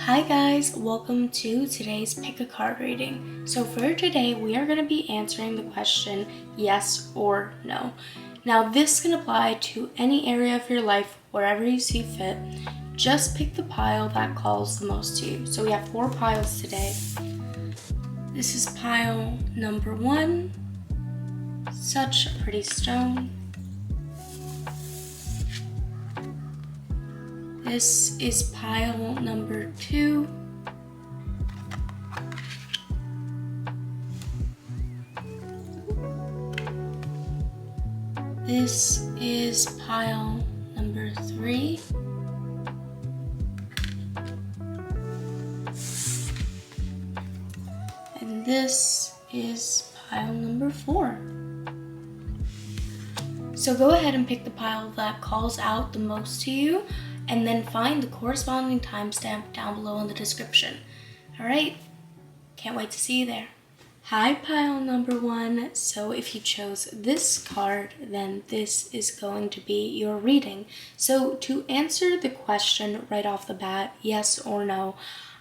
Hi guys, welcome to today's Pick a Card reading. So for today, we are going to be answering the question yes or no. Now this can apply to any area of your life, wherever you see fit. Just pick the pile that calls the most to you. So we have 4 piles today. This is pile number 1. Such a pretty stone. This is pile number 2. This is pile number 3. And this is pile number 4. So go ahead and pick the pile that calls out the most to you, and then find the corresponding timestamp down below in the description. Alright, can't wait to see you there. Hi pile number 1, so if you chose this card, then this is going to be your reading. So to answer the question right off the bat, yes or no,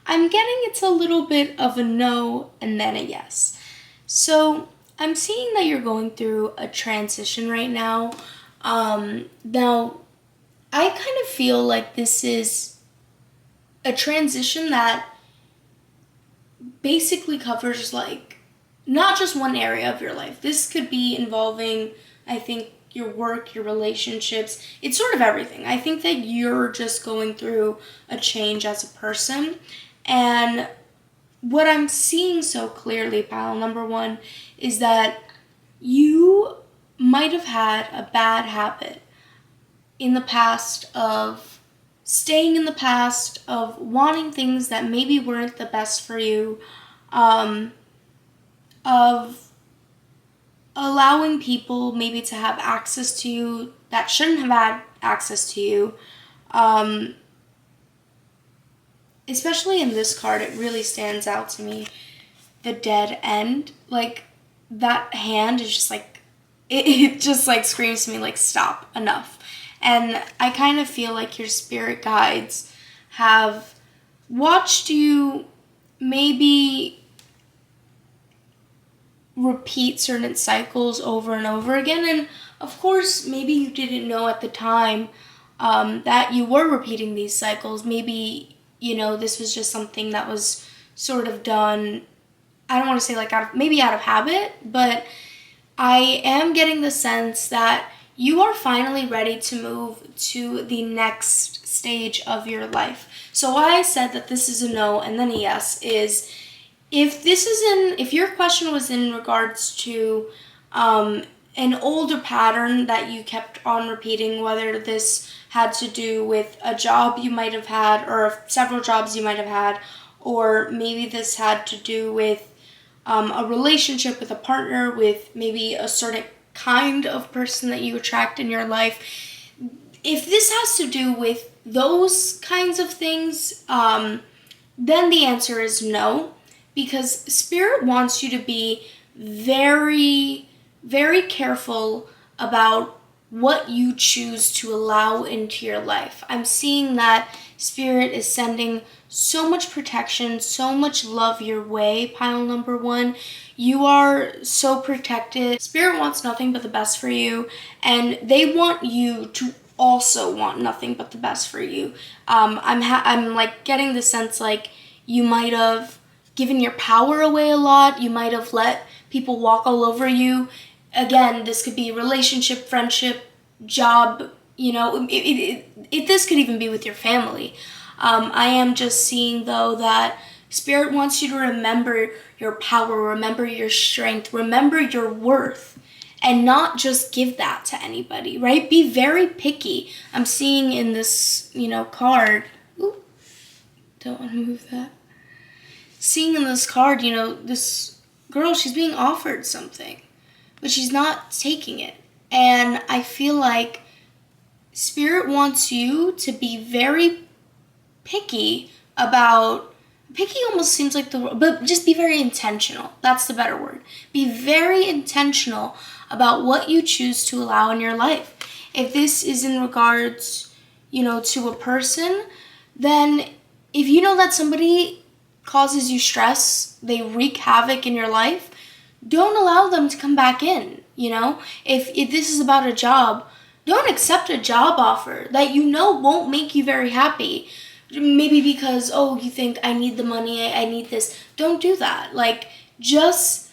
I'm getting it's a little bit of a no and then a yes. So I'm seeing that you're going through a transition right now. Now, I kind of feel like this is a transition that basically covers like not just one area of your life. This could be involving, I think, your work, your relationships. It's sort of everything. I think that you're just going through a change as a person. And what I'm seeing so clearly, pile number 1, is that you might have had a bad habit in the past of staying in the past, of wanting things that maybe weren't the best for you, of allowing people maybe to have access to you that shouldn't have had access to you. Especially in this card, it really stands out to me, the dead end. Like, that hand is just like, it just like screams to me like, stop, enough. And I kind of feel like your spirit guides have watched you maybe repeat certain cycles over and over again. And of course, maybe you didn't know at the time that you were repeating these cycles. Maybe, this was just something that was sort of done, I don't want to say like out of habit, but I am getting the sense that you are finally ready to move to the next stage of your life. So why I said that this is a no and then a yes is if your question was in regards to an older pattern that you kept on repeating, whether this had to do with a job you might have had or several jobs you might have had, or maybe this had to do with a relationship with a partner, with maybe a certain kind of person that you attract in your life. If this has to do with those kinds of things, then the answer is no, because Spirit wants you to be very, very careful about what you choose to allow into your life. I'm seeing that Spirit is sending so much protection, so much love your way, pile number 1. You are so protected. Spirit wants nothing but the best for you, and they want you to also want nothing but the best for you. I'm like getting the sense like you might have given your power away a lot. You might have let people walk all over you. Again, this could be relationship, friendship, job, this could even be with your family. I am just seeing, though, that Spirit wants you to remember your power, remember your strength, remember your worth, and not just give that to anybody, right? Be very picky. I'm seeing in this, card, don't want to move that. Seeing in this card, this girl, she's being offered something, but she's not taking it. And I feel like Spirit wants you to be very picky about, picky almost seems like the word, but just be very intentional. That's the better word. Be very intentional about what you choose to allow in your life. If this is in regards, to a person, then if you know that somebody causes you stress, they wreak havoc in your life, don't allow them to come back in, you know? If this is about a job, don't accept a job offer that you know won't make you very happy. Maybe because, oh, you think I need the money, I need this. Don't do that. Like, just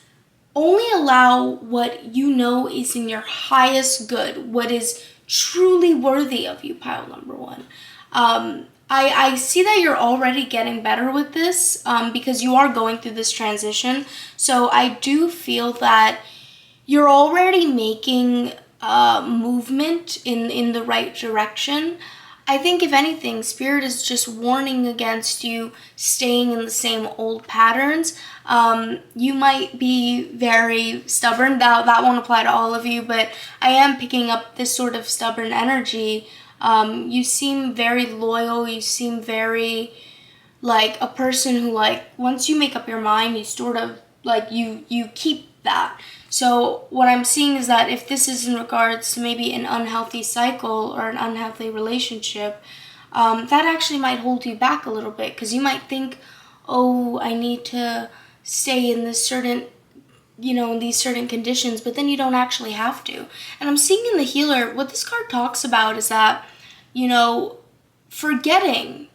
only allow what you know is in your highest good, what is truly worthy of you, pile number one. I see that you're already getting better with this because you are going through this transition. So I do feel that you're already making movement in the right direction. I think if anything, Spirit is just warning against you staying in the same old patterns. You might be very stubborn. That won't apply to all of you, but I am picking up this sort of stubborn energy. You seem very loyal. You seem very like a person who, like, once you make up your mind, you sort of like you keep that. So what I'm seeing is that if this is in regards to maybe an unhealthy cycle or an unhealthy relationship, that actually might hold you back a little bit, because you might think, oh, I need to stay in this certain, in these certain conditions, but then you don't actually have to. And I'm seeing in the healer, what this card talks about is that, forgetting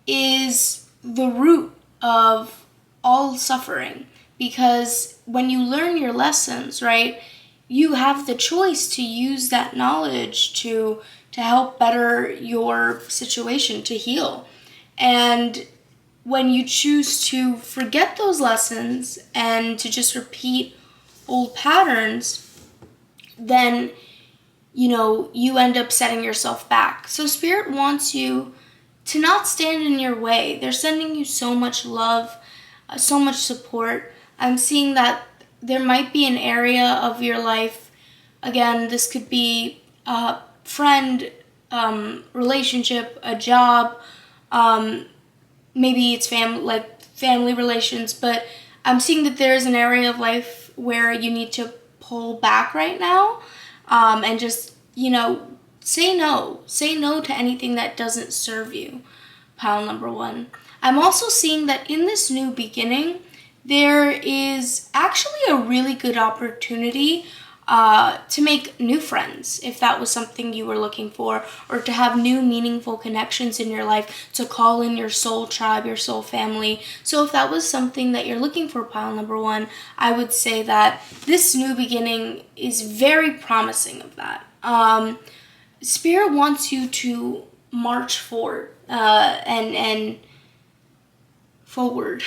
is the root of all suffering. Because when you learn your lessons, right, you have the choice to use that knowledge to help better your situation, to heal. And when you choose to forget those lessons and to just repeat old patterns, then, you end up setting yourself back. So Spirit wants you to not stand in your way. They're sending you so much love, so much support. I'm seeing that there might be an area of your life, again, this could be a friend, relationship, a job, maybe it's family relations, but I'm seeing that there's an area of life where you need to pull back right now, and just, say no. Say no to anything that doesn't serve you, pile number one. I'm also seeing that in this new beginning, there is actually a really good opportunity to make new friends, if that was something you were looking for, or to have new meaningful connections in your life, to call in your soul tribe, your soul family. So if that was something that you're looking for, pile number one, I would say that this new beginning is very promising of that. Spirit wants you to march forward and forward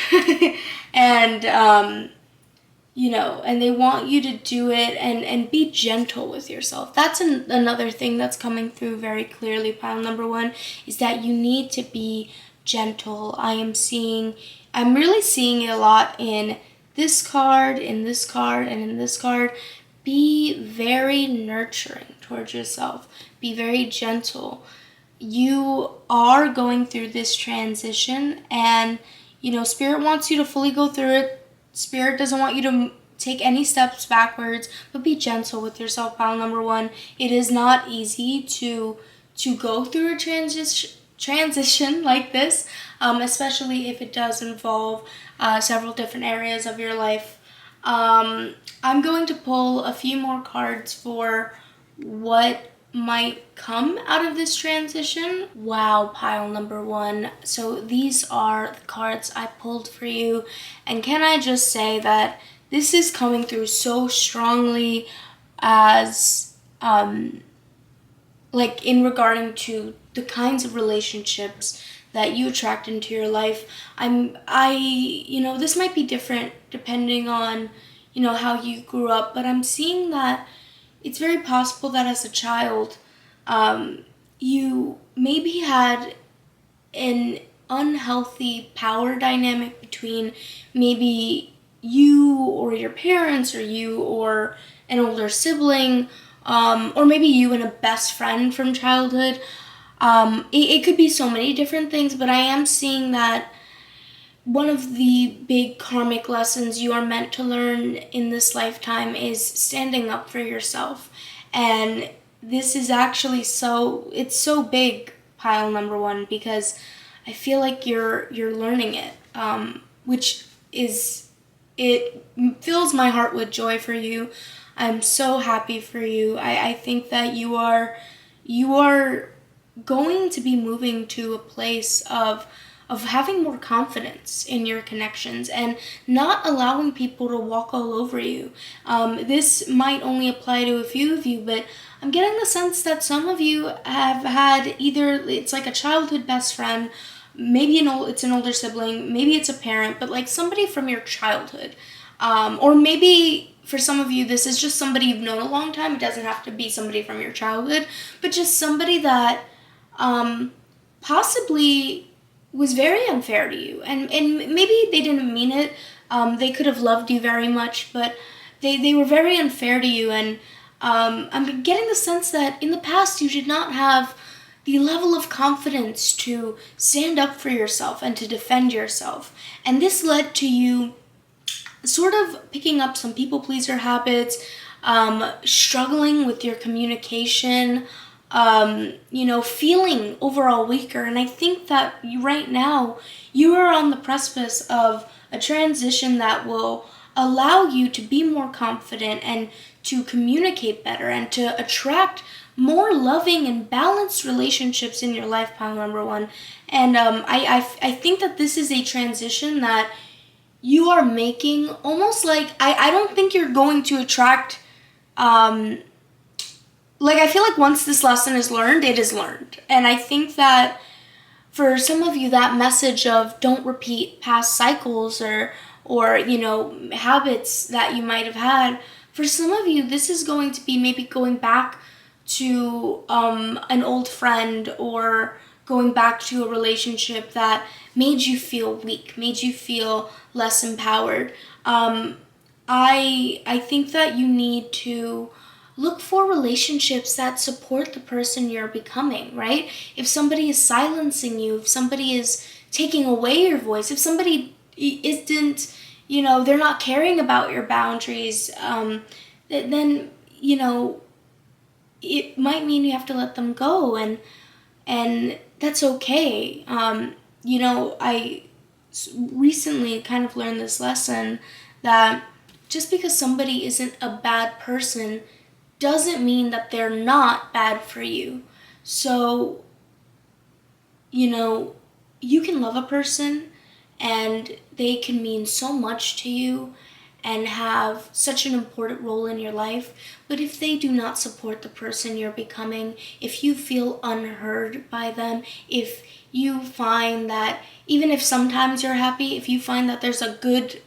and and they want you to do it and be gentle with yourself. That's another thing that's coming through very clearly, pile number one, is that you need to be gentle. I'm really seeing it a lot in this card, in this card, and in this card. Be very nurturing towards yourself. Be very gentle. You are going through this transition, and Spirit wants you to fully go through it. Spirit doesn't want you to take any steps backwards, but be gentle with yourself, pile number one. It is not easy to go through a transition like this, especially if it does involve several different areas of your life. I'm going to pull a few more cards for what might come out of this transition. Wow, pile number one. So these are the cards I pulled for you, and can I just say that this is coming through so strongly as in regarding to the kinds of relationships that you attract into your life. This might be different depending on how you grew up, but I'm seeing that it's very possible that as a child, you maybe had an unhealthy power dynamic between maybe you or your parents, or you or an older sibling, or maybe you and a best friend from childhood. It could be so many different things, but I am seeing that one of the big karmic lessons you are meant to learn in this lifetime is standing up for yourself. And this is actually it's so big, pile number one, because I feel like you're learning it, which it fills my heart with joy for you. I'm so happy for you. I think that you are going to be moving to a place of having more confidence in your connections and not allowing people to walk all over you. This might only apply to a few of you, but I'm getting the sense that some of you have had either it's like a childhood best friend, maybe it's an older sibling, maybe it's a parent, but like somebody from your childhood. Or maybe for some of you, this is just somebody you've known a long time. It doesn't have to be somebody from your childhood, but just somebody that possibly was very unfair to you. And maybe they didn't mean it. They could have loved you very much, but they were very unfair to you. And I'm getting the sense that in the past you did not have the level of confidence to stand up for yourself and to defend yourself. And this led to you sort of picking up some people pleaser habits, struggling with your communication, feeling overall weaker. And I think that right now you are on the precipice of a transition that will allow you to be more confident and to communicate better and to attract more loving and balanced relationships in your life, pile number one. And I think that this is a transition that you are making almost like, I don't think you're going to attract, I feel like once this lesson is learned, it is learned. And I think that for some of you, that message of don't repeat past cycles or habits that you might have had, for some of you, this is going to be maybe going back to an old friend or going back to a relationship that made you feel weak, made you feel less empowered. I think that you need to look for relationships that support the person you're becoming, right? If somebody is silencing you, if somebody is taking away your voice, if somebody isn't, they're not caring about your boundaries, then, it might mean you have to let them go, and that's okay. I recently kind of learned this lesson that just because somebody isn't a bad person doesn't mean that they're not bad for you. So, you can love a person and they can mean so much to you and have such an important role in your life, but if they do not support the person you're becoming, if you feel unheard by them, if you find that even if sometimes you're happy, if you find that there's a good,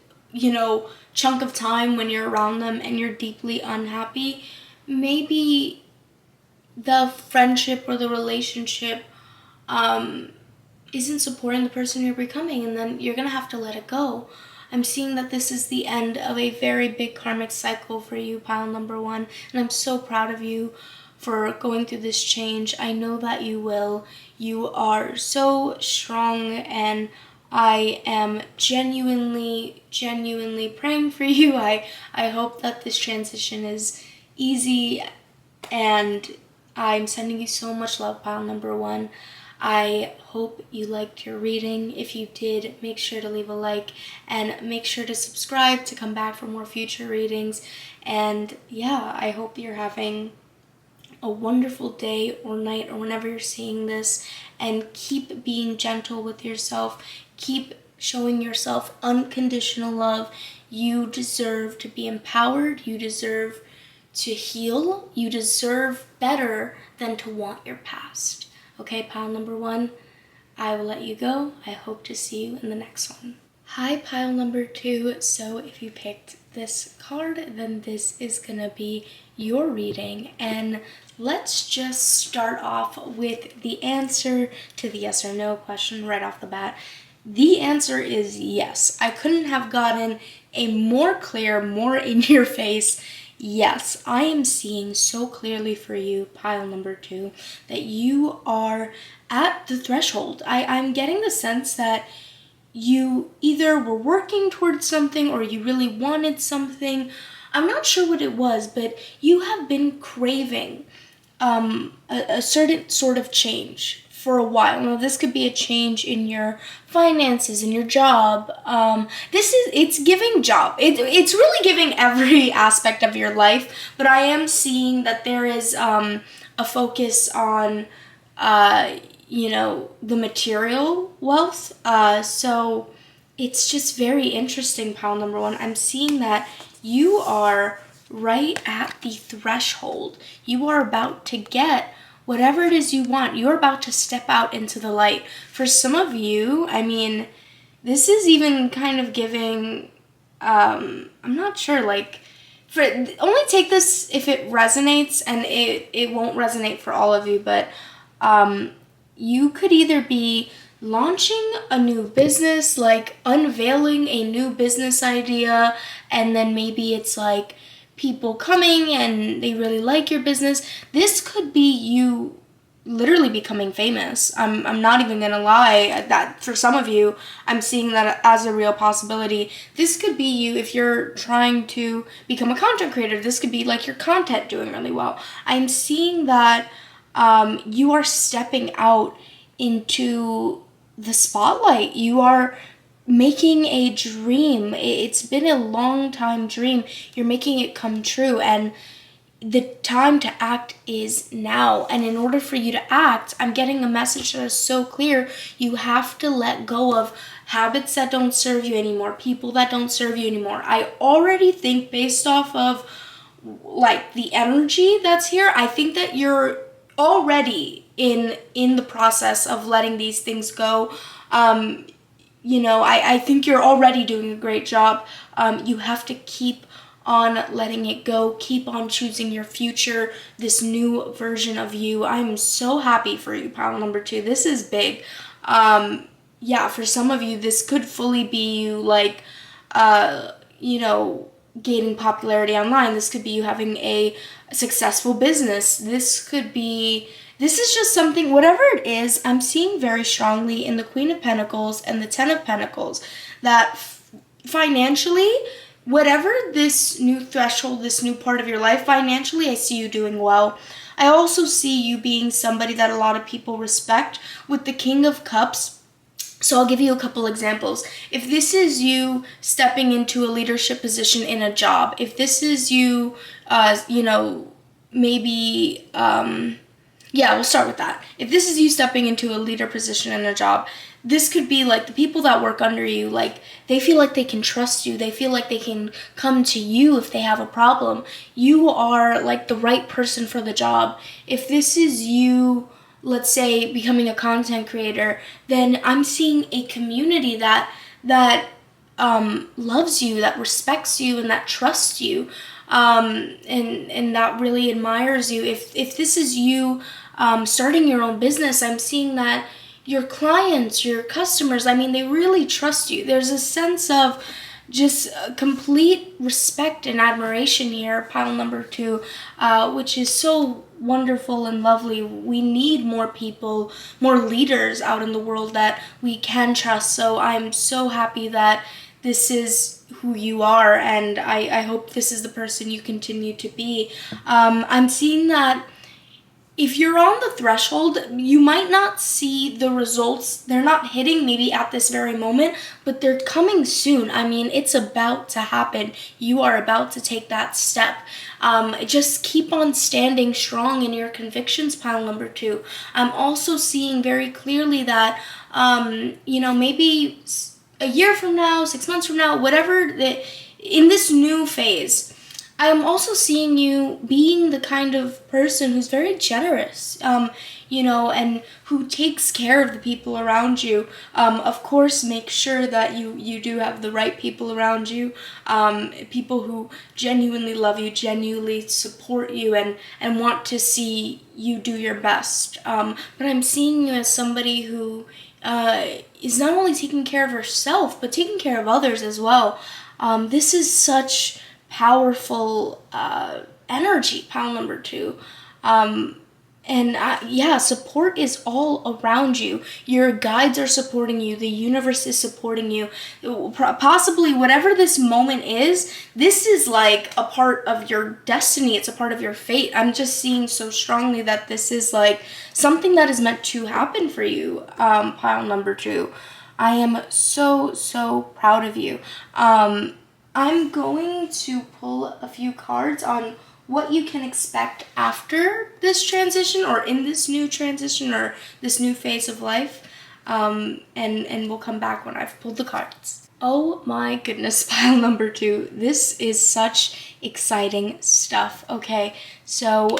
chunk of time when you're around them and you're deeply unhappy, maybe the friendship or the relationship isn't supporting the person you're becoming, and then you're gonna have to let it go. I'm seeing that this is the end of a very big karmic cycle for you, pile number one, and I'm so proud of you for going through this change. I know that you will. You are so strong, and I am genuinely praying for you. I hope that this transition is easy, and I'm sending you so much love, pile number one. I hope you liked your reading. If you did, make sure to leave a like and make sure to subscribe to come back for more future readings. And yeah, I hope you're having a wonderful day or night or whenever you're seeing this, and keep being gentle with yourself. Keep showing yourself unconditional love. You deserve to be empowered. You deserve to heal. You deserve better than to want your past. Okay, pile number one, I will let you go. I hope to see you in the next one. Hi, pile number two. So if you picked this card, then this is gonna be your reading. And let's just start off with the answer to the yes or no question right off the bat. The answer is yes. I couldn't have gotten a more clear, more in your face yes. I am seeing so clearly for you, pile number two, that you are at the threshold. I'm getting the sense that you either were working towards something or you really wanted something. I'm not sure what it was, but you have been craving a certain sort of change for a while. Now, this could be a change in your finances, in your job. It's giving job. It's really giving every aspect of your life, but I am seeing that there is a focus on, the material wealth. So it's just very interesting, pile number one. I'm seeing that you are right at the threshold. You are about to get whatever it is you want. You're about to step out into the light. For some of you, I mean, this is even kind of giving, I'm not sure, like, only take this if it resonates, and it won't resonate for all of you, but you could either be launching a new business, like unveiling a new business idea, and then maybe it's like people coming and they really like your business. This could be you literally becoming famous. I'm not even gonna lie, that for some of you, I'm seeing that as a real possibility. This could be you if you're trying to become a content creator. This could be like your content doing really well. I'm seeing that you are stepping out into the spotlight. You are making a dream. It's been a long time dream. You're making it come true, and the time to act is now. And in order for you to act, I'm getting a message that is so clear. You have to let go of habits that don't serve you anymore, people that don't serve you anymore. I already think, based off of like the energy that's here, I think that you're already in the process of letting these things go. I think you're already doing a great job. You have to keep on letting it go. Keep on choosing your future, this new version of you. I'm so happy for you, pile number two. This is big. For some of you, this could fully be you, like, gaining popularity online. This could be you having a successful business. This is just something, whatever it is, I'm seeing very strongly in the Queen of Pentacles and the Ten of Pentacles that financially, whatever this new threshold, this new part of your life, financially, I see you doing well. I also see you being somebody that a lot of people respect with the King of Cups. So I'll give you a couple examples. If this is you stepping into a leadership position in a job, if this is you, we'll start with that. If this is you stepping into a leader position in a job, this could be like the people that work under you, like they feel like they can trust you. They feel like they can come to you if they have a problem. You are like the right person for the job. If this is you, let's say, becoming a content creator, then I'm seeing a community that loves you, that respects you, and that trusts you, and that really admires you. If this is you starting your own business, I'm seeing that your clients, your customers, I mean, they really trust you. There's a sense of just complete respect and admiration here, pile number two, which is so wonderful and lovely. We need more people, more leaders out in the world that we can trust. So I'm so happy that this is who you are, and I hope this is the person you continue to be. I'm seeing that if you're on the threshold, you might not see the results. They're not hitting maybe at this very moment, but they're coming soon. I mean, it's about to happen. You are about to take that step. Just keep on standing strong in your convictions, pile number two. I'm also seeing very clearly that, maybe a year from now, 6 months from now, in this new phase, I am also seeing you being the kind of person who's very generous, and who takes care of the people around you. Of course, make sure that you do have the right people around you, people who genuinely love you, genuinely support you, and want to see you do your best. But I'm seeing you as somebody who is not only taking care of herself, but taking care of others as well. This is such powerful energy, pile number two. And yeah, support is all around you. Your guides are supporting you. The universe is supporting you. Possibly whatever this moment is, this is like a part of your destiny. It's a part of your fate. I'm just seeing so strongly that this is like something that is meant to happen for you, pile number 2. I am so, so proud of you. I'm going to pull a few cards on what you can expect after this transition, or in this new transition, or this new phase of life. And we'll come back when I've pulled the cards. Oh my goodness, pile number 2. This is such exciting stuff. Okay, so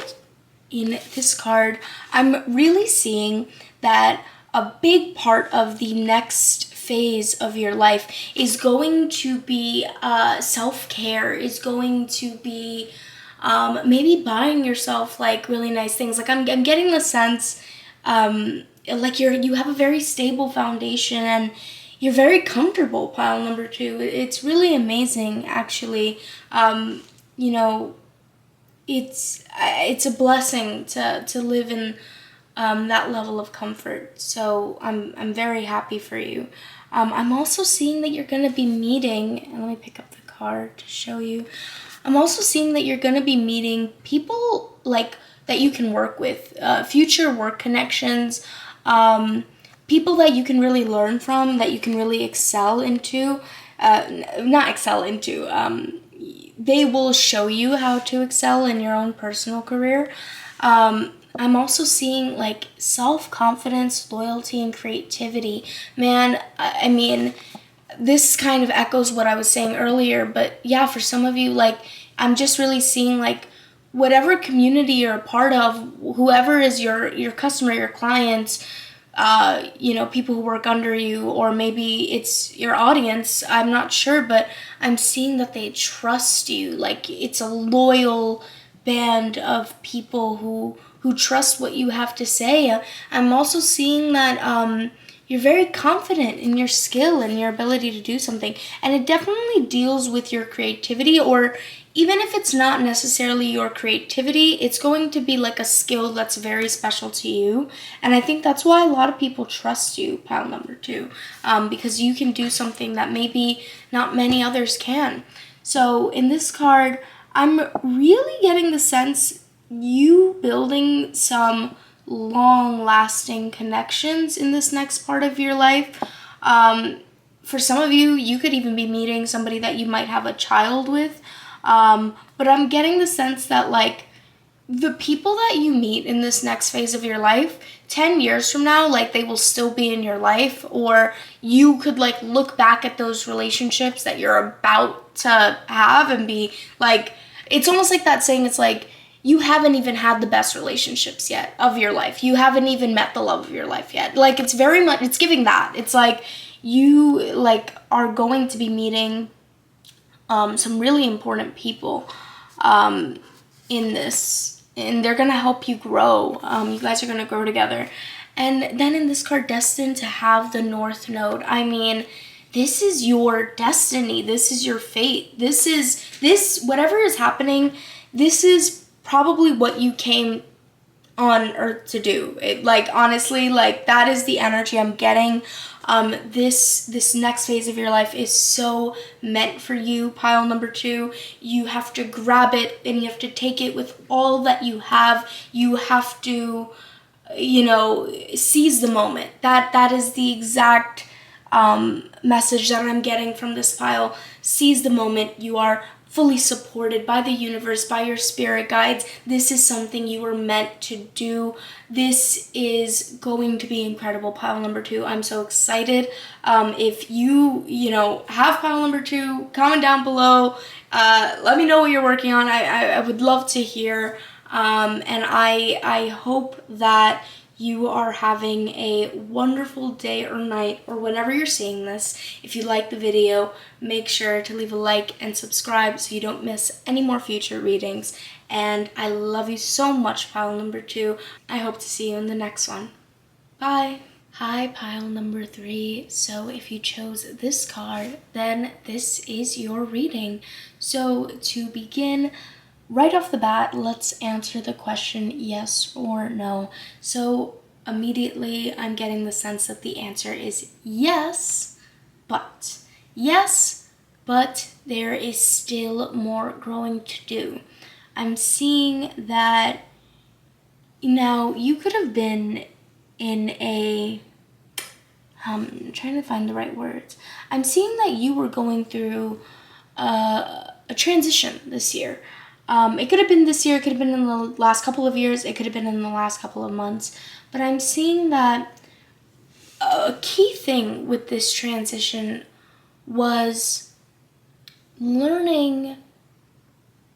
in this card, I'm really seeing that a big part of the next phase of your life is going to be self-care, is going to be maybe buying yourself like really nice things. Like I'm getting the sense like you have a very stable foundation and you're very comfortable, pile number 2. It's really amazing, actually. You know, it's a blessing to live in that level of comfort. So I'm very happy for you. I'm also seeing that you're going to be meeting, and let me pick up the card to show you. I'm also seeing that you're going to be meeting people like that you can work with, future work connections, people that you can really learn from, that you can really excel into, not excel into, they will show you how to excel in your own personal career. I'm also seeing like self-confidence, loyalty, and creativity. Man, I mean, this kind of echoes what I was saying earlier, but yeah, for some of you, like, I'm just really seeing like whatever community you're a part of, whoever is your customer, your clients, you know, people who work under you, or maybe it's your audience, I'm not sure, but I'm seeing that they trust you. Like, it's a loyal band of people who trust what you have to say. I'm also seeing that you're very confident in your skill and your ability to do something. And it definitely deals with your creativity, or even if it's not necessarily your creativity, it's going to be like a skill that's very special to you. And I think that's why a lot of people trust you, pile number 2, because you can do something that maybe not many others can. So in this card, I'm really getting the sense you building some long-lasting connections in this next part of your life. For some of you, you could even be meeting somebody that you might have a child with. But I'm getting the sense that like the people that you meet in this next phase of your life, 10 years from now, like they will still be in your life, or you could like look back at those relationships that you're about to have and be like, it's almost like that saying, it's like, you haven't even had the best relationships yet of your life. You haven't even met the love of your life yet. Like, it's very much, it's giving that. It's like you like are going to be meeting some really important people in this, and they're gonna help you grow. You guys are gonna grow together. And then in this card, destined to have the North Node. I mean, this is your destiny. This is your fate. This whatever is happening, this is probably what you came on Earth to do. It, like, honestly, like, that is the energy I'm getting. This next phase of your life is so meant for you, pile number 2. You have to grab it and you have to take it with all that you have. You have to, you know, seize the moment. That is the exact message that I'm getting from this pile. Seize the moment. You are fully supported by the universe, by your spirit guides. This is something you were meant to do. This is going to be incredible, pile number 2. I'm so excited. If you know, have pile number 2, comment down below. Let me know what you're working on. I would love to hear. And I hope that you are having a wonderful day or night, or whenever you're seeing this. If you like the video, make sure to leave a like and subscribe so you don't miss any more future readings. And I love you so much, pile number 2. I hope to see you in the next one. Bye. Hi, pile number 3. So if you chose this card, then this is your reading. So to begin, right off the bat, let's answer the question yes or no. So immediately I'm getting the sense that the answer is yes, but there is still more growing to do. I'm seeing that now you could have been in I'm trying to find the right words. I'm seeing that you were going through a transition this year. It could have been this year, it could have been in the last couple of years, it could have been in the last couple of months. But I'm seeing that a key thing with this transition was learning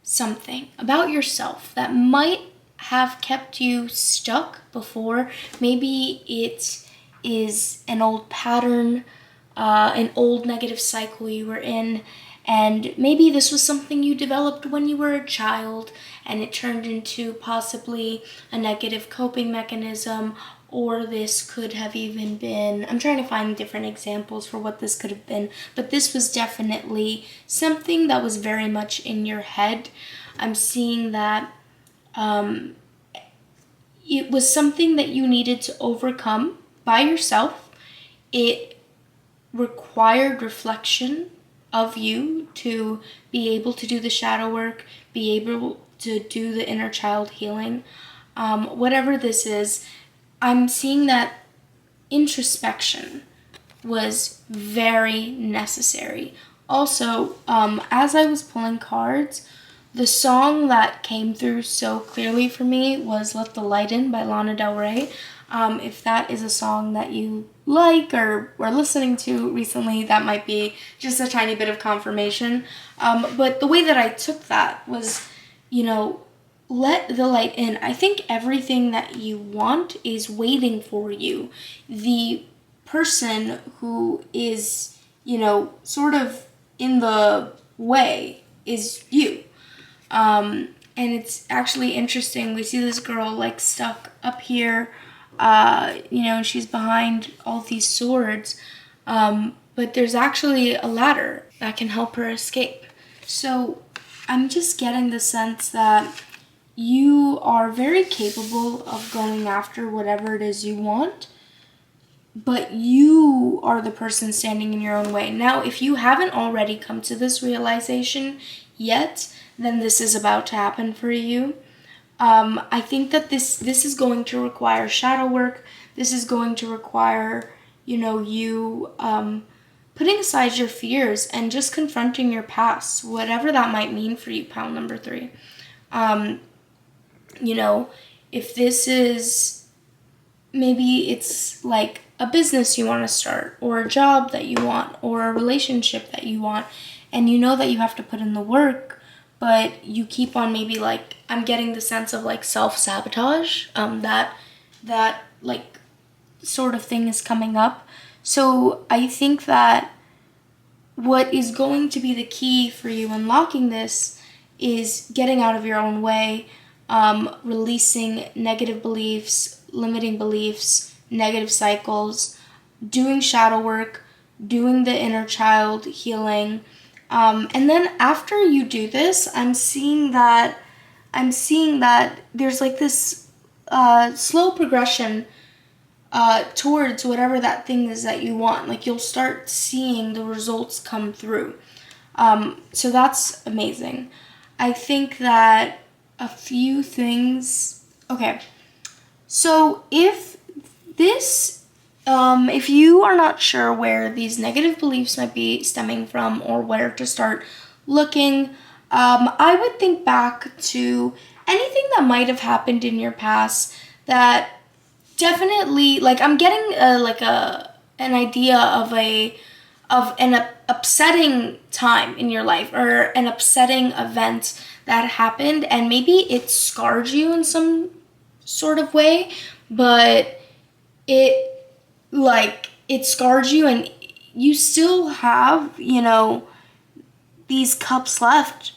something about yourself that might have kept you stuck before. Maybe it is an old pattern, an old negative cycle you were in, and maybe this was something you developed when you were a child and it turned into possibly a negative coping mechanism, or this could have even been, I'm trying to find different examples for what this could have been, but this was definitely something that was very much in your head. I'm seeing that it was something that you needed to overcome by yourself. It required reflection of you to be able to do the shadow work, be able to do the inner child healing. Whatever this is, I'm seeing that introspection was very necessary. Also, as I was pulling cards, the song that came through so clearly for me was Let the Light In by Lana Del Rey. If that is a song that you like or were listening to recently, that might be just a tiny bit of confirmation. But the way that I took that was, let the light in. I think everything that you want is waiting for you. The person who is, sort of in the way is you. And it's actually interesting. We see this girl stuck up here, she's behind all these swords. But there's actually a ladder that can help her escape. So I'm just getting the sense that you are very capable of going after whatever it is you want, but you are the person standing in your own way. Now, if you haven't already come to this realization yet, then this is about to happen for you. I think that this is going to require shadow work. This is going to require, you putting aside your fears and just confronting your past, whatever that might mean for you, pound number 3. If this is, maybe it's like a business you want to start, or a job that you want, or a relationship that you want, and you know that you have to put in the work, but you keep on maybe I'm getting the sense of self-sabotage, that sort of thing is coming up. So I think that what is going to be the key for you unlocking this is getting out of your own way, releasing negative beliefs, limiting beliefs, negative cycles, doing shadow work, doing the inner child healing. And then after you do this, I'm seeing that there's this slow progression towards whatever that thing is that you want. You'll start seeing the results come through. So that's amazing. I think that a few things. Okay. So if you are not sure where these negative beliefs might be stemming from or where to start looking, I would think back to anything that might have happened in your past that definitely, I'm getting an idea of an upsetting time in your life, or an upsetting event that happened, and maybe it scarred you in some sort of way, but it scarred you and you still have, these cups left.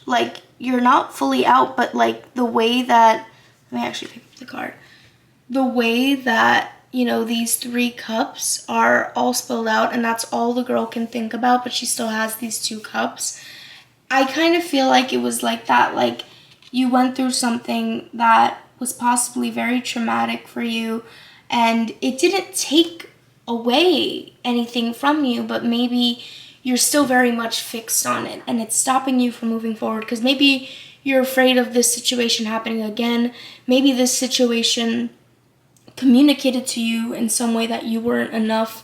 You're not fully out, but the way that, let me actually pick up the card. The way that, these 3 cups are all spilled out, and that's all the girl can think about, but she still has these 2 cups. I kind of feel like it was like that. you went through something that was possibly very traumatic for you, and it didn't take away anything from you, but maybe you're still very much fixed on it, and it's stopping you from moving forward because maybe you're afraid of this situation happening again. Maybe this situation communicated to you in some way that you weren't enough.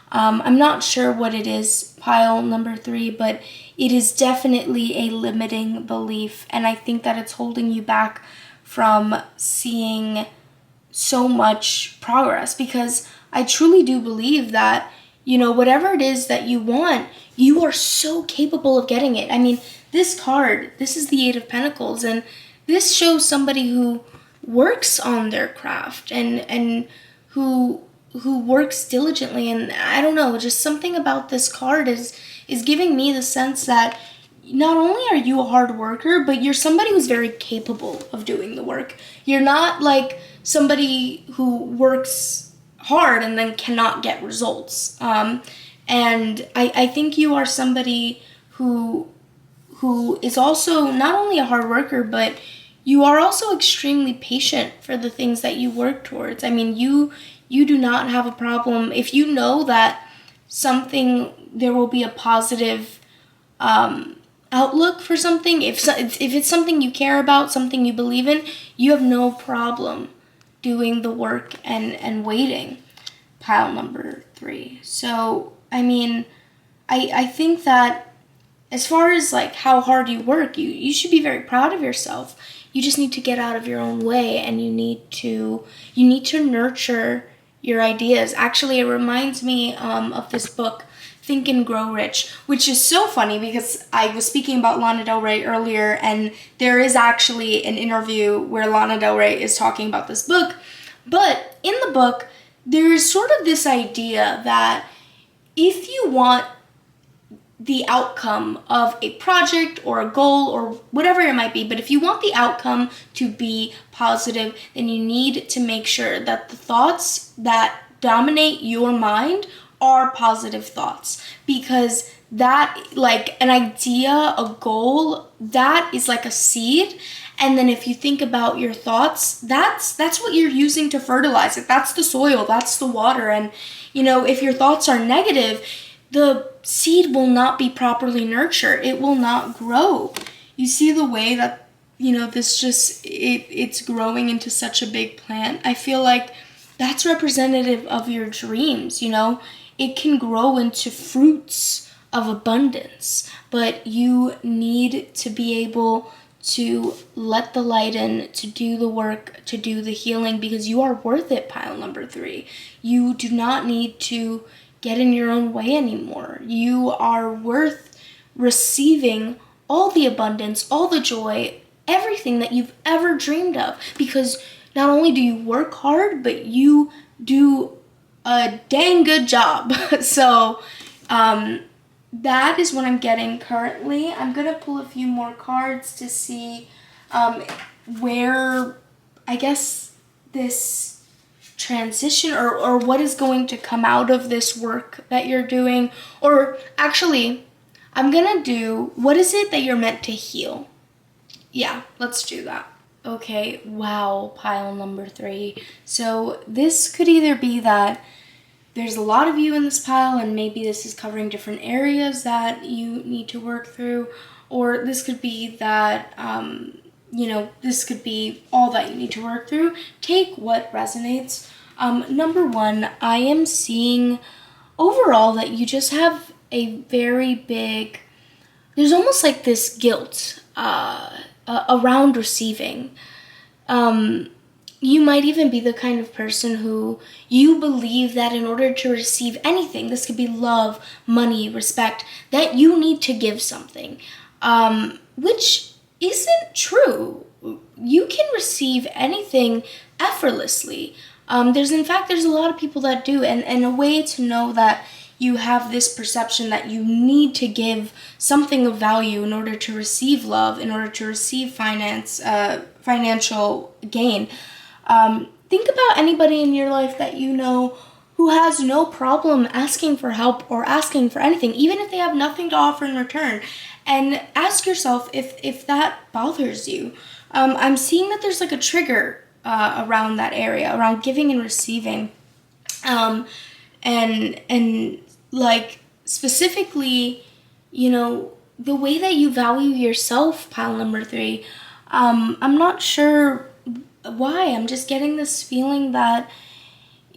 I'm not sure what it is, pile number 3, but it is definitely a limiting belief, and I think that it's holding you back from seeing so much progress, because I truly do believe that, whatever it is that you want, you are so capable of getting it. I mean, this card, this is the 8 of Pentacles, and this shows somebody who works on their craft and who works diligently. And I don't know, just something about this card is giving me the sense that not only are you a hard worker, but you're somebody who's very capable of doing the work. You're not like somebody who works hard and then cannot get results. And I think you are somebody who is also not only a hard worker, but you are also extremely patient for the things that you work towards. I mean, you do not have a problem if you know that there will be a positive outlook for something. If it's something you care about, something you believe in, you have no problem doing the work and waiting. Pile number 3. So, I mean, I think that as far as like how hard you work, you should be very proud of yourself. You just need to get out of your own way, and you need to nurture your ideas. Actually, it reminds me of this book, Think and Grow Rich, which is so funny because I was speaking about Lana Del Rey earlier, and there is actually an interview where Lana Del Rey is talking about this book. But in the book, there's sort of this idea that if you want the outcome of a project or a goal or whatever it might be, but if you want the outcome to be positive, then you need to make sure that the thoughts that dominate your mind are positive thoughts, because that, like an idea, a goal, that is like a seed. And then if you think about your thoughts, that's what you're using to fertilize it. That's the soil, that's the water. And if your thoughts are negative, the seed will not be properly nurtured. It will not grow. You see the way that, this just, it's growing into such a big plant. I feel like that's representative of your dreams, It can grow into fruits of abundance, but you need to be able to let the light in, to do the work, to do the healing, because you are worth it, pile number 3. You do not need to get in your own way anymore. You are worth receiving all the abundance, all the joy, everything that you've ever dreamed of, because not only do you work hard, but you do a dang good job. So that is what I'm getting currently. I'm going to pull a few more cards to see where, I guess, this transition or what is going to come out of this work that you're doing. Or actually, I'm going to do, what is it that you're meant to heal? Yeah, let's do that. Okay, wow, pile number 3. So this could either be that there's a lot of you in this pile, and maybe this is covering different areas that you need to work through, or this could be that, this could be all that you need to work through. Take what resonates. Number 1, I am seeing overall that you just have a very big, there's almost like this guilt around receiving. You might even be the kind of person who you believe that in order to receive anything, this could be love, money, respect, that you need to give something, which isn't true. You can receive anything effortlessly. There's a lot of people that do, and a way to know that you have this perception that you need to give something of value in order to receive love, in order to receive financial gain. Think about anybody in your life that you know who has no problem asking for help or asking for anything, even if they have nothing to offer in return. And ask yourself if that bothers you. I'm seeing that there's like a trigger around that area, around giving and receiving. And like specifically, you know, the way that you value yourself, pile number 3. I'm not sure why. I'm just getting this feeling that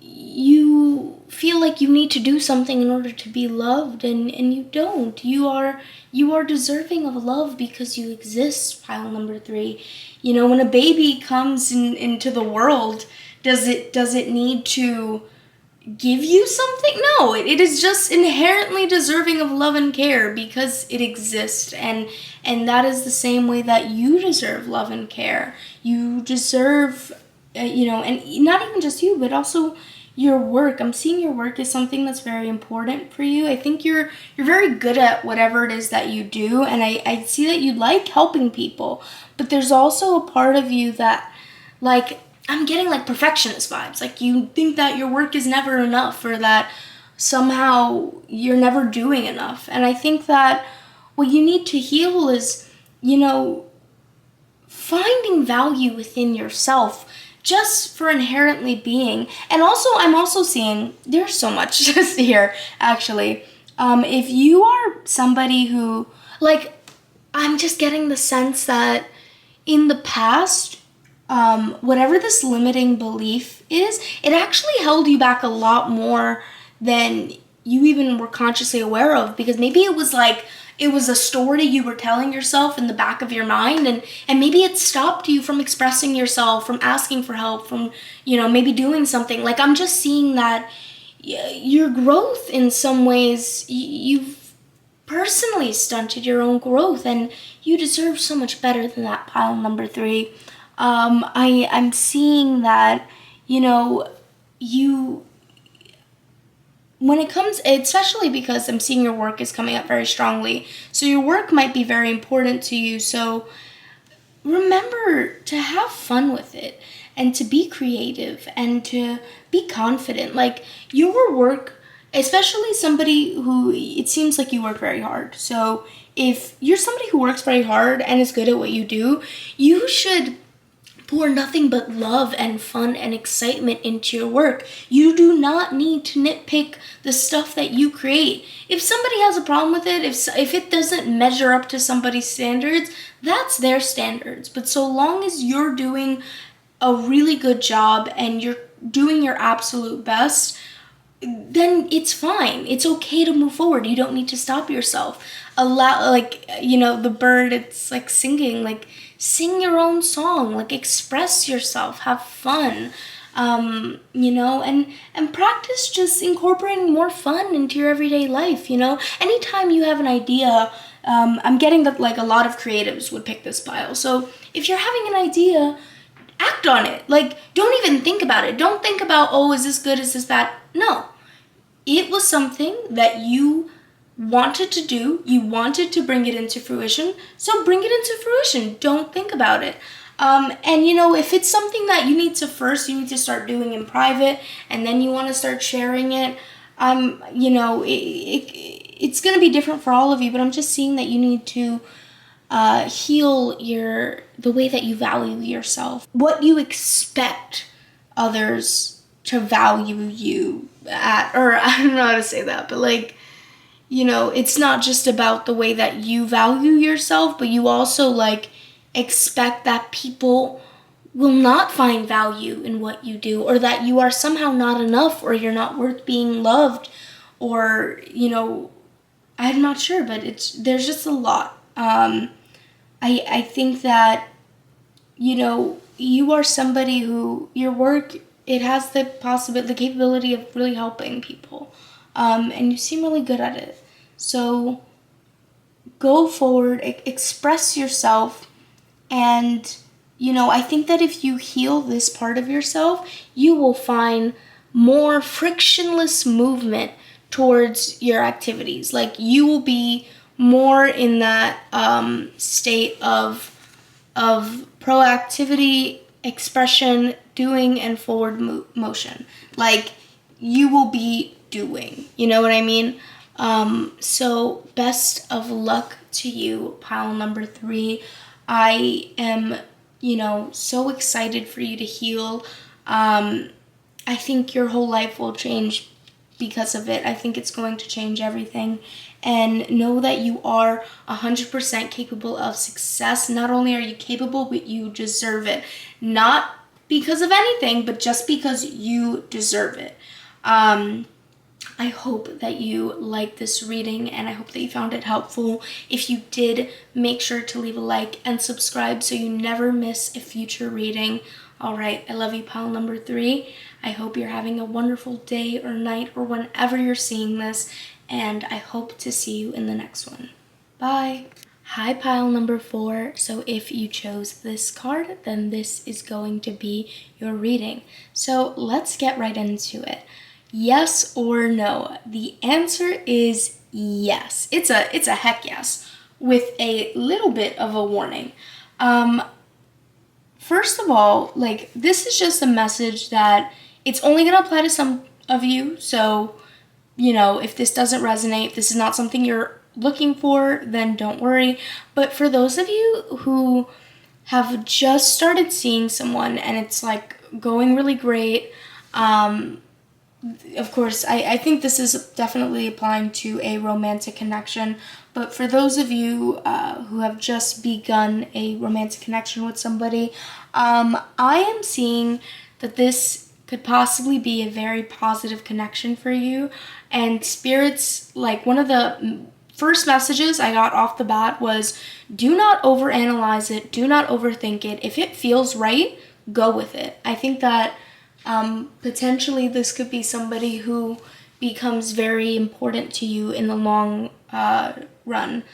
you feel like you need to do something in order to be loved, and you don't. You are deserving of love because you exist, pile number 3. You know, when a baby comes into the world, does it need to give you something? No, it is just inherently deserving of love and care because it exists, and that is the same way that you deserve love and care. You deserve, and not even just you, but also your work. I'm seeing your work is something that's very important for you. I think you're very good at whatever it is that you do, and I see that you like helping people, but there's also a part of you that, like, I'm getting like perfectionist vibes. Like you think that your work is never enough, or that somehow you're never doing enough. And I think that what you need to heal is, finding value within yourself just for inherently being. And also, I'm also seeing, there's so much just here, actually. If you are somebody who, like, I'm just getting the sense that in the past, whatever this limiting belief is, it actually held you back a lot more than you even were consciously aware of, because maybe it was a story you were telling yourself in the back of your mind, and maybe it stopped you from expressing yourself, from asking for help, from, maybe doing something. Like, I'm just seeing that your growth in some ways, you've personally stunted your own growth, and you deserve so much better than that, pile number 3. I'm seeing that, when it comes, especially because I'm seeing your work is coming up very strongly, so your work might be very important to you, so remember to have fun with it, and to be creative, and to be confident. Like, your work, especially somebody who, it seems like you work very hard, so if you're somebody who works very hard and is good at what you do, you should pour nothing but love and fun and excitement into your work. You do not need to nitpick the stuff that you create. If somebody has a problem with it, if it doesn't measure up to somebody's standards, that's their standards. But so long as you're doing a really good job and you're doing your absolute best, then it's fine. It's okay to move forward. You don't need to stop yourself. Allow, the bird, it's like singing, like, sing your own song, like, express yourself, have fun, and practice just incorporating more fun into your everyday life. Anytime you have an idea, I'm getting that, like, a lot of creatives would pick this pile. So if you're having an idea, act on it. Like, don't even think about it. Don't think about, oh, is this good, is this bad? No. It was something that you wanted to do, you wanted to bring it into fruition, so bring it into fruition. Don't think about it. If it's something that you need to start doing in private, and then you want to start sharing it, it's going to be different for all of you, but I'm just seeing that you need to heal the way that you value yourself, what you expect others to value you at, or I don't know how to say that, but like, it's not just about the way that you value yourself, but you also, like, expect that people will not find value in what you do, or that you are somehow not enough, or you're not worth being loved, or, I'm not sure, but there's just a lot. I think that, you are somebody who, your work, it has the capability of really helping people. And you seem really good at it. So go forward, express yourself, and, I think that if you heal this part of yourself, you will find more frictionless movement towards your activities. Like, you will be more in that state of proactivity, expression, doing, and forward motion. Like, you will be doing, you know what I mean? So best of luck to you, pile number 3. I am so excited for you to heal. I think your whole life will change because of it. I think it's going to change everything. And know that you are 100% capable of success. Not only are you capable, but you deserve it. Not because of anything, but just because you deserve it. I hope that you liked this reading, and I hope that you found it helpful. If you did, make sure to leave a like and subscribe so you never miss a future reading. All right, I love you, pile number 3. I hope you're having a wonderful day or night or whenever you're seeing this, and I hope to see you in the next one. Bye. Hi, pile number 4. So if you chose this card, then this is going to be your reading. So let's get right into it. Yes or no? The answer is yes. It's a heck yes, with a little bit of a warning. First of all, this is just a message that it's only going to apply to some of you. So, if this doesn't resonate, if this is not something you're looking for, then don't worry. But for those of you who have just started seeing someone and it's going really great, of course, I think this is definitely applying to a romantic connection, but for those of you who have just begun a romantic connection with somebody, I am seeing that this could possibly be a very positive connection for you, and spirits, one of the first messages I got off the bat was, do not overanalyze it, do not overthink it. If it feels right, go with it. I think that potentially this could be somebody who becomes very important to you in the long run.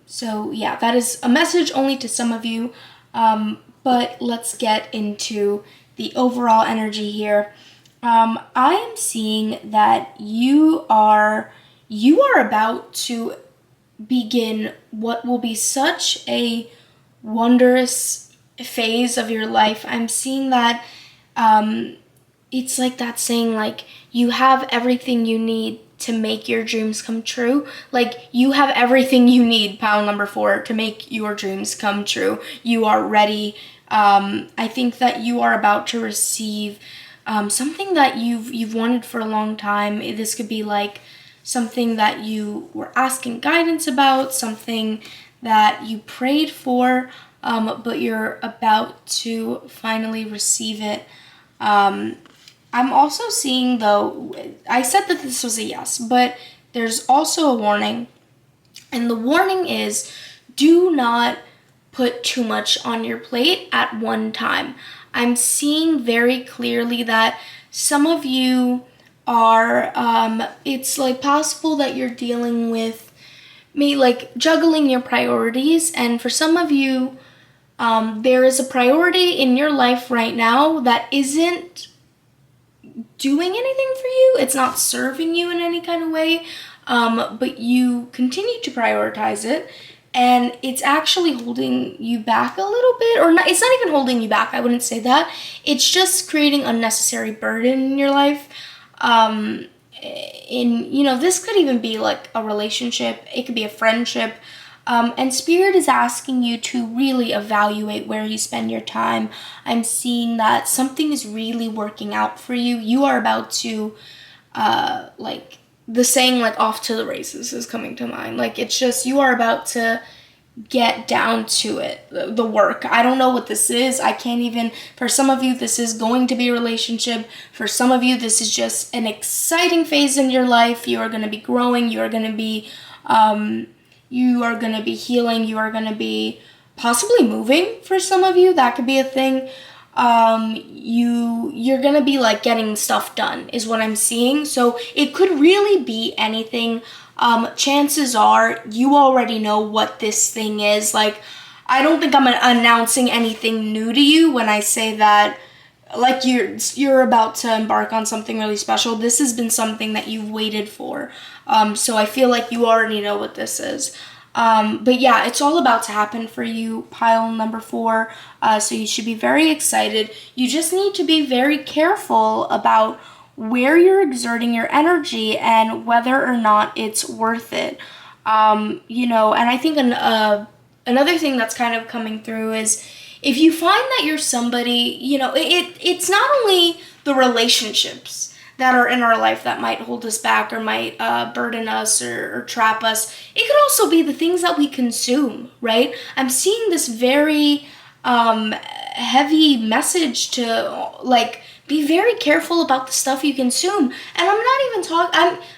So yeah, that is a message only to some of you, but let's get into the overall energy here. I am seeing that you are about to begin what will be such a wondrous phase of your life. I'm seeing that it's like that saying, you have everything you need to make your dreams come true. You have everything you need, pile number 4, to make your dreams come true. You are ready. I think that you are about to receive something that you've wanted for a long time. This could be something that you were asking guidance about, something that you prayed for, but you're about to finally receive it. I'm also seeing, though, I said that this was a yes, but there's also a warning. And the warning is, do not put too much on your plate at one time. I'm seeing very clearly that some of you are, it's possible that you're dealing with juggling your priorities. And for some of you, there is a priority in your life right now that isn't doing anything for you. It's not serving you in any kind of way, but you continue to prioritize it, and it's actually holding you back a little bit, or not. It's not even holding you back. I wouldn't say that. It's just creating unnecessary burden in your life. This could even be a relationship. It could be a friendship. And Spirit is asking you to really evaluate where you spend your time. I'm seeing that something is really working out for you. You are about to, the saying, off to the races is coming to mind. It's just, you are about to get down to it, the work. I don't know what this is. I can't even, for some of you, this is going to be a relationship. For some of you, this is just an exciting phase in your life. You are going to be growing. You are going to be, healing. You are going to be possibly moving. For some of you, that could be a thing. You're going to be getting stuff done is what I'm seeing. So it could really be anything. Chances are you already know what this thing is. I don't think I'm announcing anything new to you when I say that you're about to embark on something really special. This has been something that you've waited for. So I feel like you already know what this is. But yeah, it's all about to happen for you, pile number 4. So you should be very excited. You just need to be very careful about where you're exerting your energy and whether or not it's worth it. And I think another thing that's kind of coming through is if you find that you're somebody, it's not only the relationships that are in our life that might hold us back or might burden us or trap us. It could also be the things that we consume, right? I'm seeing this very heavy message to like be very careful about the stuff you consume. And I'm not even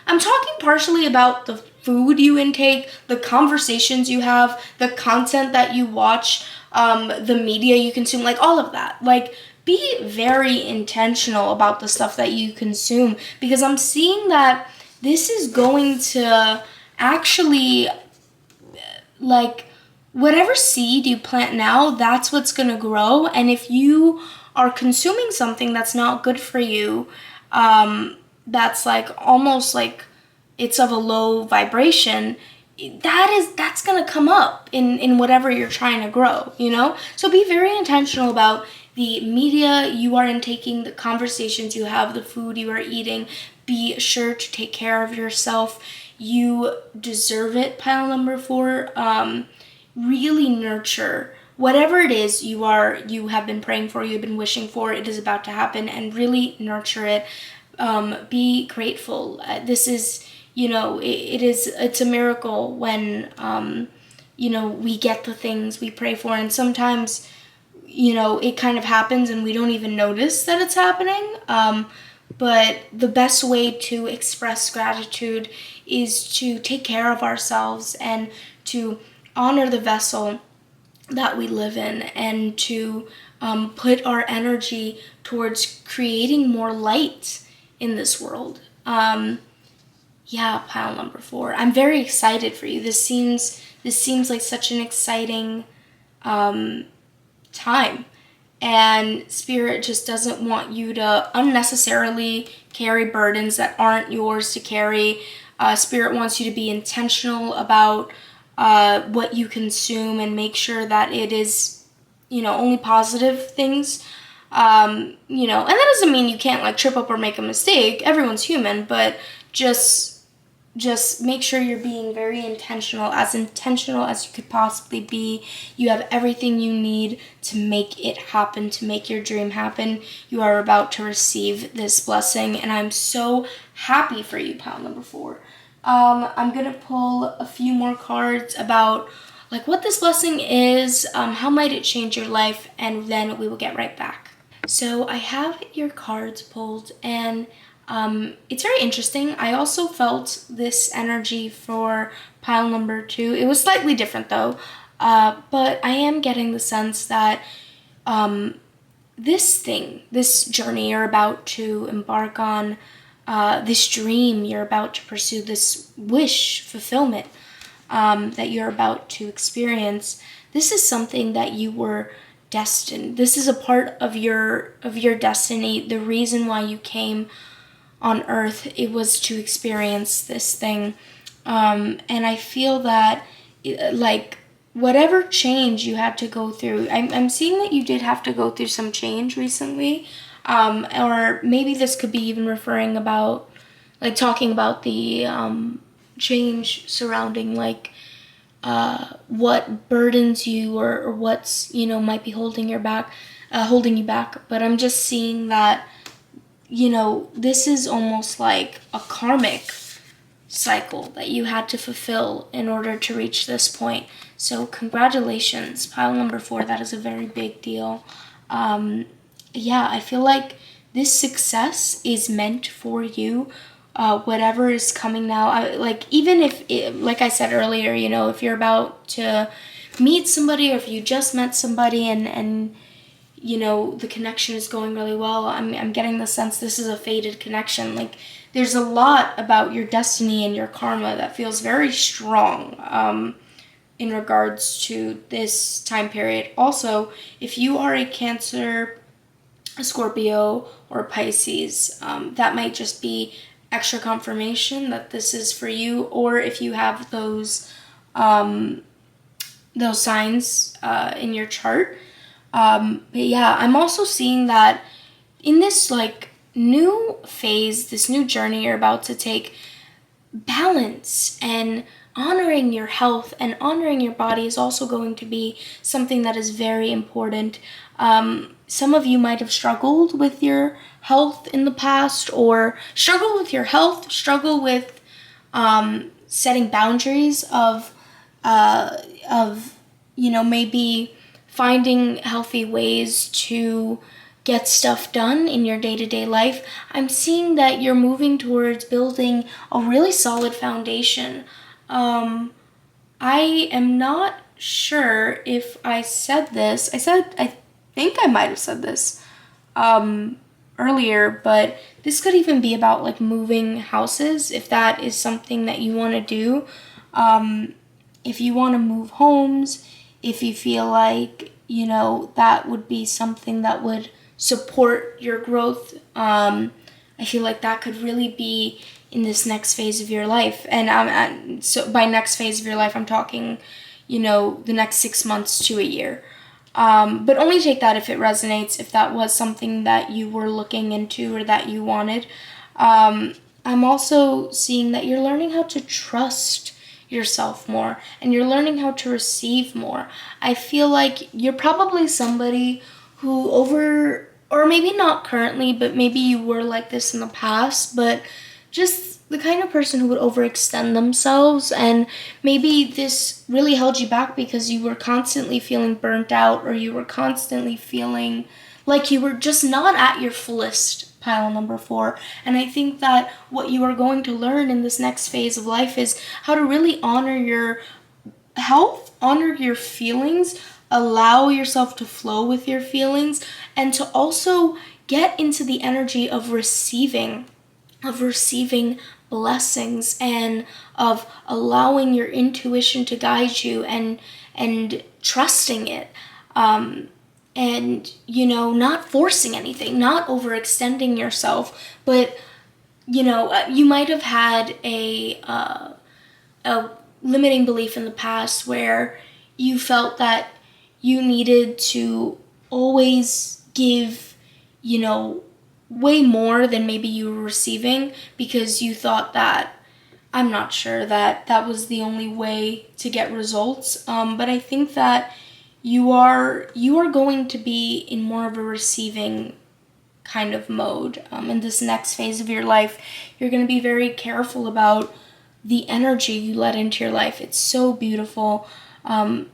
I'm talking partially about the food you intake, the conversations you have, the content that you watch, the media you consume, like all of that. Like, be very intentional about the stuff that you consume, because I'm seeing that this is going to actually, like, whatever seed you plant now, that's what's going to grow. And if you are consuming something that's not good for you, that's like almost like it's of a low vibration, that's going to come up in whatever you're trying to grow, So be very intentional about the media you are intaking, the conversations you have, the food you are eating. Be sure to take care of yourself. You deserve it, pile number 4. Really nurture whatever it is you have been praying for, you've been wishing for, it is about to happen, and really nurture it. Be grateful. This is, it's a miracle when, we get the things we pray for, and sometimes, it kind of happens and we don't even notice that it's happening. But the best way to express gratitude is to take care of ourselves and to honor the vessel that we live in, and to put our energy towards creating more light in this world. Pile number 4. I'm very excited for you. This seems like such an exciting time, and Spirit just doesn't want you to unnecessarily carry burdens that aren't yours to carry. Spirit wants you to be intentional about what you consume and make sure that it is, only positive things. And that doesn't mean you can't like trip up or make a mistake. Everyone's human, but just make sure you're being very intentional as you could possibly be. You have everything you need to make it happen, to make your dream happen. You are about to receive this blessing, and I'm so happy for you, pile number 4. I'm going to pull a few more cards about like what this blessing is, how might it change your life, and then we will get right back. So I have your cards pulled, and it's very interesting. I also felt this energy for pile number 2. It was slightly different though, but I am getting the sense that this journey you're about to embark on, this dream you're about to pursue, this wish fulfillment that you're about to experience, this is something that you were destined. This is a part of your destiny. The reason why you came on earth, it was to experience this thing. And I feel that like whatever change you had to go through, I'm seeing that you did have to go through some change recently. Or maybe this could be even referring about, like talking about the change surrounding like what burdens you or what's, might be holding you back. But I'm just seeing that, this is almost like a karmic cycle that you had to fulfill in order to reach this point. So congratulations, pile number 4. That is a very big deal. I feel like this success is meant for you. Whatever is coming now, even if, like I said earlier, if you're about to meet somebody, or if you just met somebody and the connection is going really well, I'm getting the sense this is a fated connection. Like, there's a lot about your destiny and your karma that feels very strong in regards to this time period. Also, if you are a Cancer, a Scorpio, or a Pisces, that might just be extra confirmation that this is for you. Or if you have those signs in your chart. I'm also seeing that in this like new phase, this new journey you're about to take, balance and honoring your health and honoring your body is also going to be something that is very important. Some of you might have struggled with your health in the past, or struggle with your health, struggle with setting boundaries of maybe finding healthy ways to get stuff done in your day-to-day life. I'm seeing that you're moving towards building a really solid foundation. I am not sure if I said this. I think I might have said this earlier, but this could even be about like moving houses, if that is something that you want to do. If you want to move homes, if you feel like, that would be something that would support your growth, I feel like that could really be in this next phase of your life. And so by next phase of your life, I'm talking, the next 6 months to a year. But only take that if it resonates, if that was something that you were looking into or that you wanted. I'm also seeing that you're learning how to trust yourself more, and you're learning how to receive more. I feel like you're probably somebody who or maybe not currently, but maybe you were like this in the past, but just the kind of person who would overextend themselves, and maybe this really held you back because you were constantly feeling burnt out, or you were constantly feeling like you were just not at your fullest, pile number 4. And I think that what you are going to learn in this next phase of life is how to really honor your health, honor your feelings, allow yourself to flow with your feelings, and to also get into the energy of receiving blessings, and of allowing your intuition to guide you, and trusting it, and not forcing anything, not overextending yourself. But you might have had a limiting belief in the past where you felt that you needed to always give way more than maybe you were receiving, because you thought that, I'm not sure, that was the only way to get results. But I think that you are going to be in more of a receiving kind of mode. In this next phase of your life, you're going to be very careful about the energy you let into your life. It's so beautiful.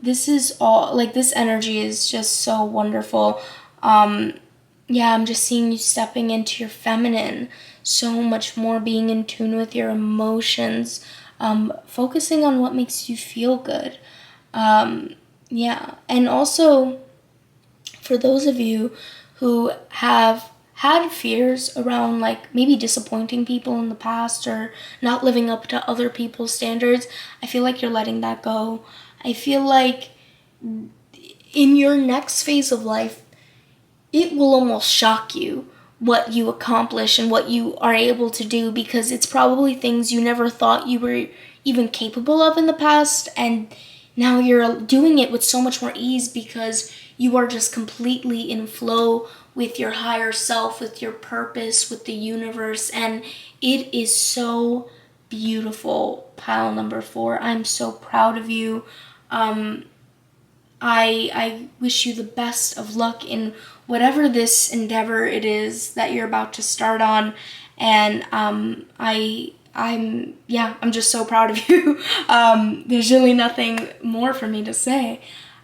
This is all, like, this energy is just so wonderful. I'm just seeing you stepping into your feminine so much more, being in tune with your emotions, focusing on what makes you feel good. And also, for those of you who have had fears around, like, maybe disappointing people in the past, or not living up to other people's standards, I feel like you're letting that go. I feel like in your next phase of life, it will almost shock you what you accomplish and what you are able to do, because it's probably things you never thought you were even capable of in the past, and now you're doing it with so much more ease because you are just completely in flow with your higher self, with your purpose, with the universe, and it is so beautiful, pile number 4. I'm so proud of you. I wish you the best of luck in whatever this endeavor it is that you're about to start on, and I'm just so proud of you. There's really nothing more for me to say.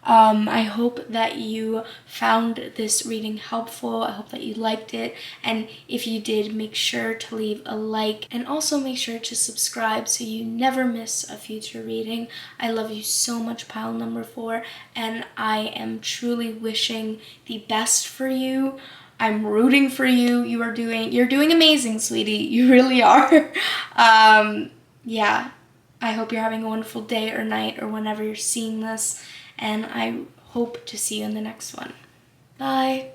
I hope that you found this reading helpful. I hope that you liked it. And if you did, make sure to leave a like, and also make sure to subscribe so you never miss a future reading. I love you so much, pile number 4, and I am truly wishing the best for you. I'm rooting for you. You're doing amazing, sweetie. You really are. I hope you're having a wonderful day or night or whenever you're seeing this, and I hope to see you in the next one. Bye.